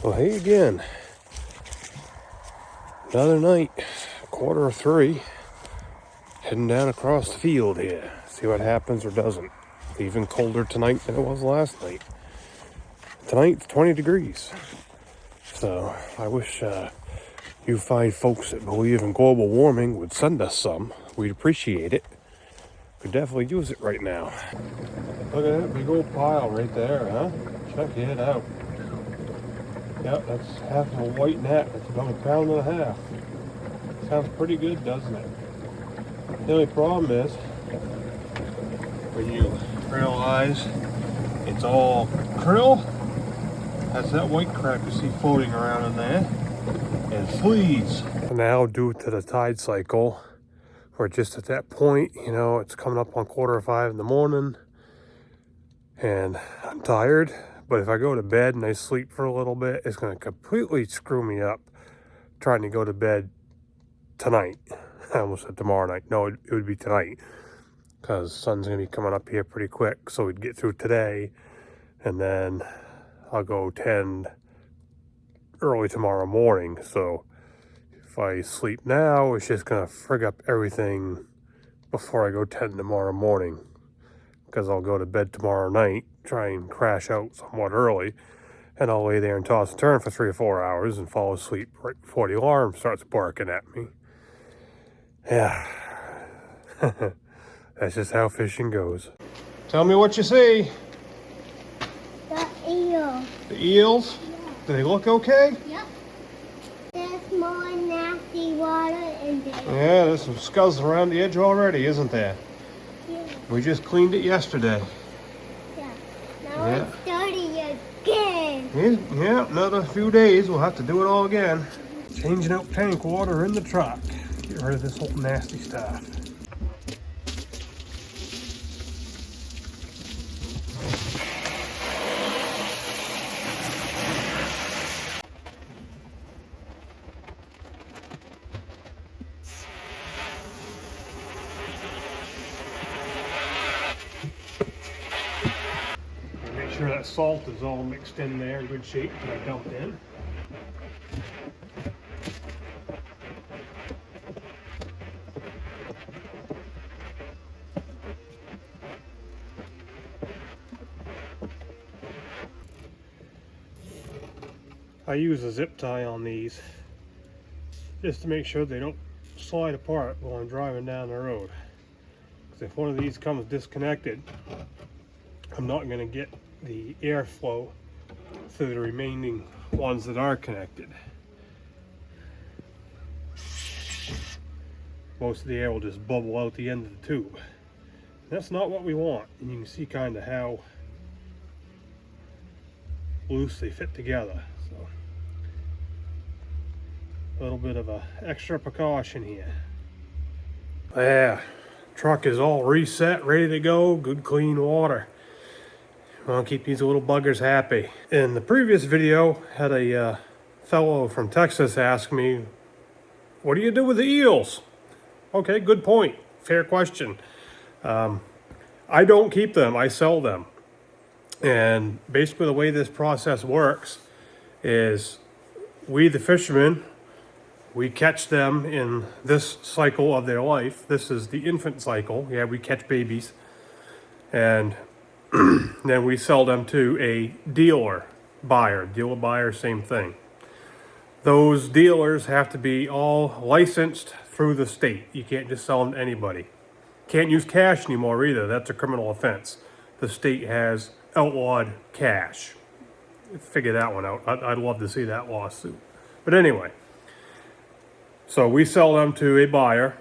Well, hey again. Another night, 2:45, heading down across the field here. See what happens or doesn't. Even colder tonight than it was last night. Tonight's 20 degrees. So I wish you fine folks that believe in global warming would send us some. We'd appreciate it. Could definitely use it right now. Look at that big old pile right there, huh? Check it out. Yep, that's half of a white net. That's about 1.5 pounds. Sounds pretty good, doesn't it? The only problem is when you realize it's all krill, that's that white crap you see floating around in there, and fleas. Now, due to the tide cycle, we're just at that point, you know, it's coming up on 4:45 in the morning, and I'm tired. But if I go to bed and I sleep for a little bit, it's going to completely screw me up trying to go to bed tonight. I almost said tomorrow night. No, it would be tonight, because the sun's going to be coming up here pretty quick. So we'd get through today, and then I'll go tend early tomorrow morning. So if I sleep now, it's just going to frig up everything before I go tend tomorrow morning, because I'll go to bed tomorrow night, try and crash out somewhat early, and I'll lay there and toss and turn for 3 or 4 hours and fall asleep right before the alarm starts barking at me. Yeah. That's just how fishing goes. Tell me what you see. The eel. The eels? Yeah. Do they look okay? Yep. There's more nasty water in there. Yeah, there's some skulls around the edge already, isn't there? Yeah. We just cleaned it yesterday. Yeah. Now it's dirty again. Yeah, another few days we'll have to do it all again. Changing out tank water in the truck. Get rid of this whole nasty stuff. Make sure that salt is all mixed in there in good shape that I dumped in. I use a zip tie on these just to make sure they don't slide apart while I'm driving down the road. Because if one of these comes disconnected, I'm not going to get the airflow through the remaining ones that are connected. Most of the air will just bubble out the end of the tube. That's not what we want. And you can see kind of how loose they fit together. So a little bit of a extra precaution here. Yeah, truck is all reset, ready to go, good clean water. I'll keep these little buggers happy. In the previous video, had a fellow from Texas ask me, what do you do with the eels? Okay, good point. Fair question. I don't keep them, I sell them. And basically the way this process works is we, the fishermen, we catch them in this cycle of their life. This is the infant cycle. Yeah, we catch babies. And then we sell them to a dealer buyer, same thing. Those dealers have to be all licensed through the state. You can't just sell them to anybody. Can't use cash anymore either. That's a criminal offense. The state has outlawed cash. Figure that one out. I'd love to see that lawsuit. But anyway, so we sell them to a buyer.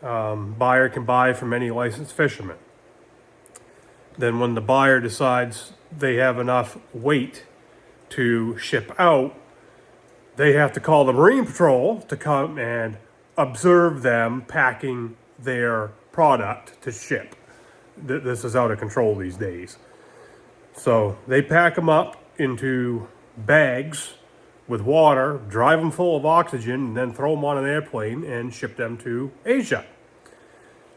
Buyer can buy from any licensed fisherman. Then when the buyer decides they have enough weight to ship out, they have to call the Marine Patrol to come and observe them packing their product to ship. This is out of control these days. So they pack them up into bags with water, drive them full of oxygen, and then throw them on an airplane and ship them to Asia.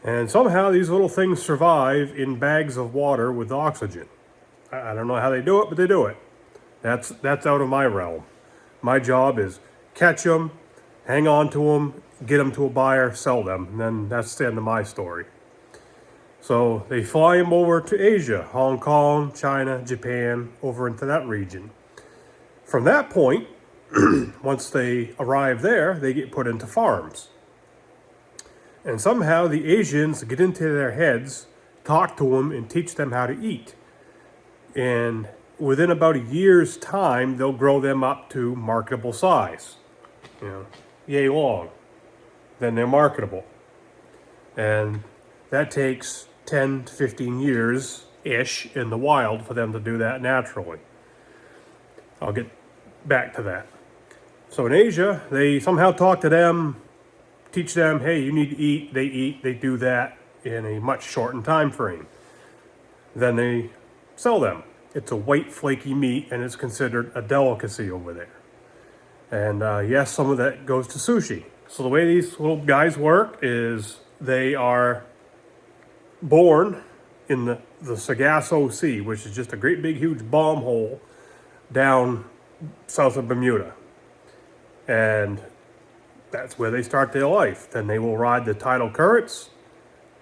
And somehow these little things survive in bags of water with oxygen. I don't know how they do it, but they do it. That's out of my realm. My job is catch them, hang on to them, get them to a buyer, sell them, and then that's the end of my story. So they fly them over to Asia, Hong Kong, China, Japan, over into that region. From that point, once they arrive there, they get put into farms. And somehow the Asians get into their heads, talk to them, and teach them how to eat. And within about a year's time, they'll grow them up to marketable size. Yay long. Then they're marketable. And that takes 10 to 15 years-ish in the wild for them to do that naturally. I'll get back to that. So in Asia, they somehow talk to them, teach them, hey, you need to eat, they do that in a much shortened time frame. Then they sell them. It's a white flaky meat and it's considered a delicacy over there. And yes, some of that goes to sushi. So the way these little guys work is they are born in the Sargasso Sea, which is just a great big huge bomb hole down south of Bermuda. And that's where they start their life. Then they will ride the tidal currents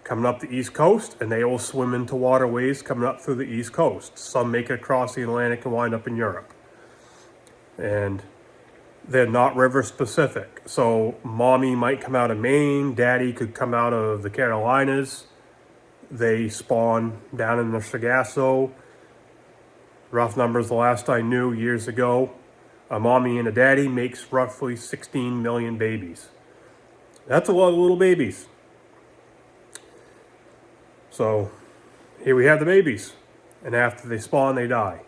coming up the East Coast, and they will swim into waterways coming up through the East Coast. Some make it across the Atlantic and wind up in Europe. And they're not river specific. So mommy might come out of Maine, daddy could come out of the Carolinas. They spawn down in the Sargasso. Rough numbers, the last I knew years ago, a mommy and a daddy makes roughly 16 million babies. That's a lot of little babies. So here we have the babies. And after they spawn, they die.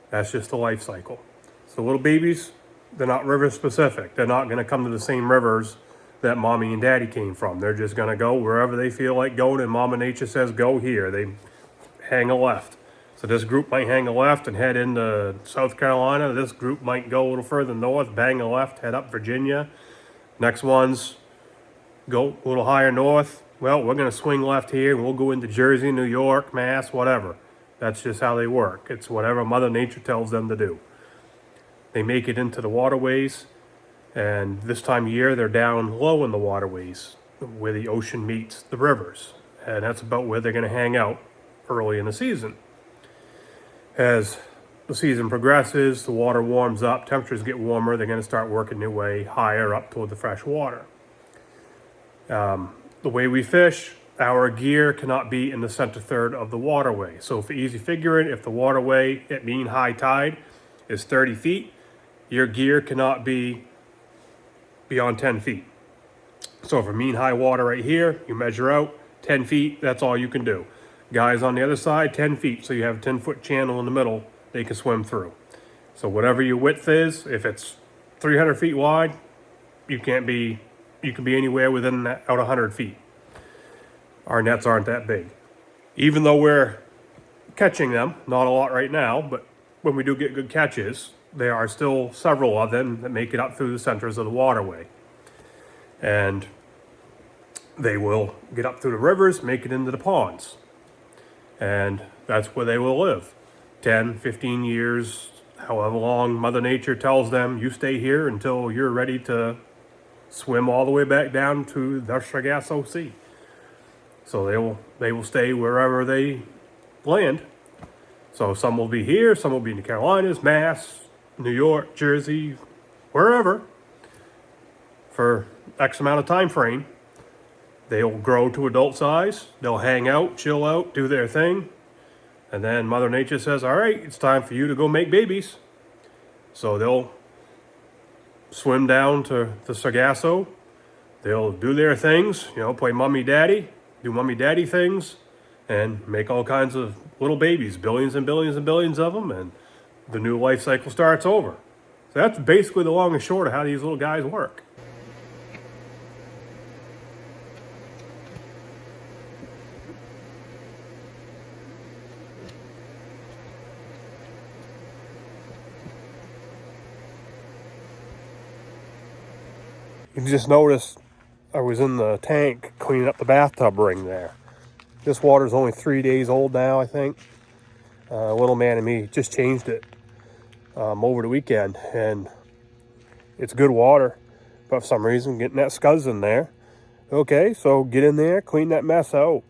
That's just the life cycle. So little babies, they're not river specific. They're not going to come to the same rivers that mommy and daddy came from. They're just going to go wherever they feel like going, and Mama Nature says go here. They hang a left. So this group might hang a left and head into South Carolina. This group might go a little further north, bang a left, head up Virginia. Next ones go a little higher north. Well, we're going to swing left here and we'll go into Jersey, New York, Mass, whatever. That's just how they work. It's whatever Mother Nature tells them to do. They make it into the waterways, and this time of year they're down low in the waterways where the ocean meets the rivers. And that's about where they're going to hang out early in the season. As the season progresses, the water warms up, temperatures get warmer, they're going to start working their way higher up toward the fresh water. The way we fish, our gear cannot be in the center third of the waterway. So for easy figuring, if the waterway at mean high tide is 30 feet, your gear cannot be beyond 10 feet. So for mean high water right here, you measure out 10 feet, that's all you can do. Guys on the other side, 10 feet, so you have a 10-foot channel in the middle they can swim through. So whatever your width is, if it's 300 feet wide, you can be anywhere within out 100 feet. Our nets aren't that big. Even though we're catching them, not a lot right now, but when we do get good catches, there are still several of them that make it up through the centers of the waterway. And they will get up through the rivers, make it into the ponds. And that's where they will live. 10, 15 years, however long Mother Nature tells them, you stay here until you're ready to swim all the way back down to the Sargasso Sea. So they will stay wherever they land. So some will be here, some will be in the Carolinas, Mass, New York, Jersey, wherever, for X amount of time frame. They'll grow to adult size, they'll hang out, chill out, do their thing, and then Mother Nature says, all right, it's time for you to go make babies. So they'll swim down to the Sargasso, they'll do their things, play mommy daddy, do mommy daddy things, and make all kinds of little babies, billions and billions and billions of them, and the new life cycle starts over. So that's basically the long and short of how these little guys work. You just noticed I was in the tank cleaning up the bathtub ring there. This water's only 3 days old now, I think. Little man and me just changed it over the weekend, and It's good water, but for some reason getting that scuzz in there. Okay, so get in there, clean that mess out.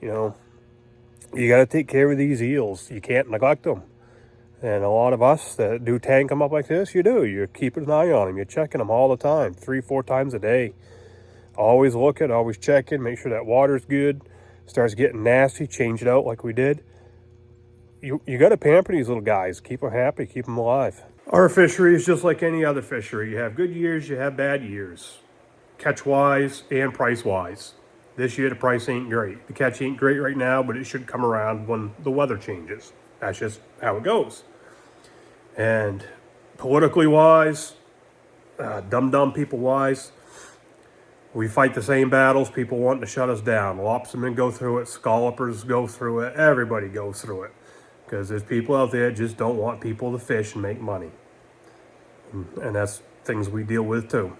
You know, you got to take care of these eels. You can't neglect them. And a lot of us that do tank them up like this, you do. You're keeping an eye on them. You're checking them all the time, 3-4 times a day. Always looking, always checking, make sure that water's good. Starts getting nasty, change it out like we did. You got to pamper these little guys. Keep them happy, keep them alive. Our fishery is just like any other fishery. You have good years, you have bad years. Catch-wise and price-wise. This year the price ain't great. The catch ain't great right now, but it should come around when the weather changes. That's just how it goes. And politically wise, dumb people wise, we fight the same battles. People wanting to shut us down. Lobstermen go through it, scallopers go through it, everybody goes through it. Because there's people out there that just don't want people to fish and make money. And that's things we deal with too.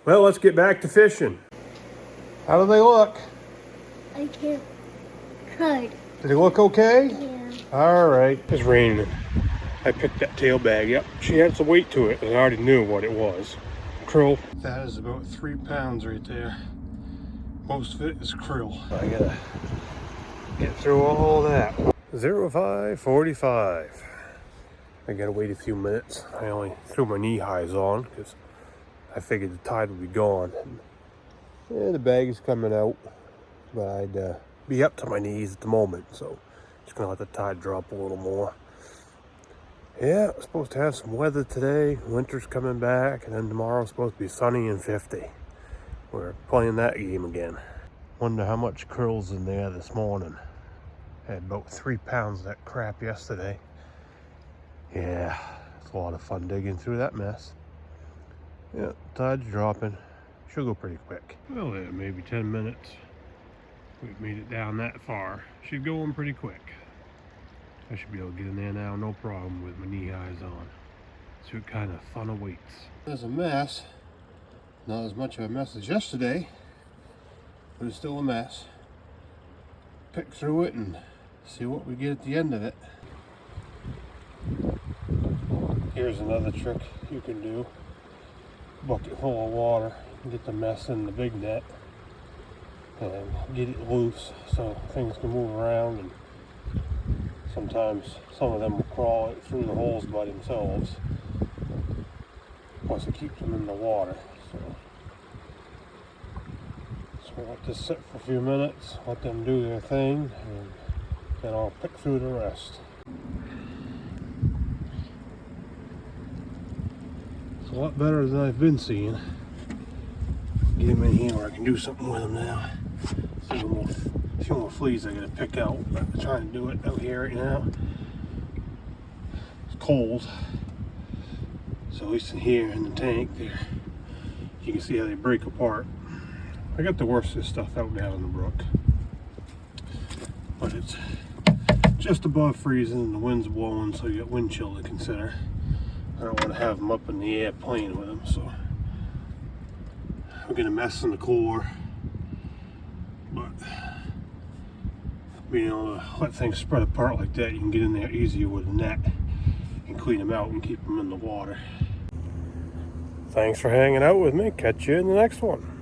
Well, let's get back to fishing. How do they look? I can't cut. Do they look okay? Yeah. All right. It's raining. I picked that tail bag up. She had some weight to it, and I already knew what it was. Krill. That is about 3 pounds right there. Most of it is krill. I gotta get through all that. 05:45. I gotta wait a few minutes. I only threw my knee highs on because I figured the tide would be gone. And the bag is coming out, but I'd be up to my knees at the moment, so just gonna let the tide drop a little more. Yeah, we're supposed to have some weather today. Winter's coming back, and then tomorrow's supposed to be sunny and 50. We're playing that game again. Wonder how much krill's in there this morning. Had about 3 pounds of that crap yesterday. Yeah, it's a lot of fun digging through that mess. Yeah, tide's dropping. Should go pretty quick. Well, maybe 10 minutes. We've made it down that far. Should go in pretty quick. I should be able to get in there now, no problem, with my knee highs on. See what kind of fun awaits. There's a mess. Not as much of a mess as yesterday, but it's still a mess. Pick through it and see what we get at the end of it. Here's another trick you can do. Bucket full of water, get the mess in the big net, and get it loose so things can move around. And sometimes some of them will crawl through the holes by themselves. Plus it keeps them in the water. So we'll let this sit for a few minutes, let them do their thing, and then I'll pick through the rest. It's a lot better than I've been seeing. Get them in here where I can do something with them now. A few more fleas I gotta pick out, but I'm trying to do it out here right now. It's cold, so at least in here in the tank there, you can see how they break apart. I got the worst of this stuff out down in the brook, but it's just above freezing and the wind's blowing, so you got wind chill to consider. I don't want to have them up in the air playing with them, so we're gonna mess in the core, but being able to let things spread apart like that, you can get in there easier with a net and clean them out and keep them in the water. Thanks for hanging out with me. Catch you in the next one.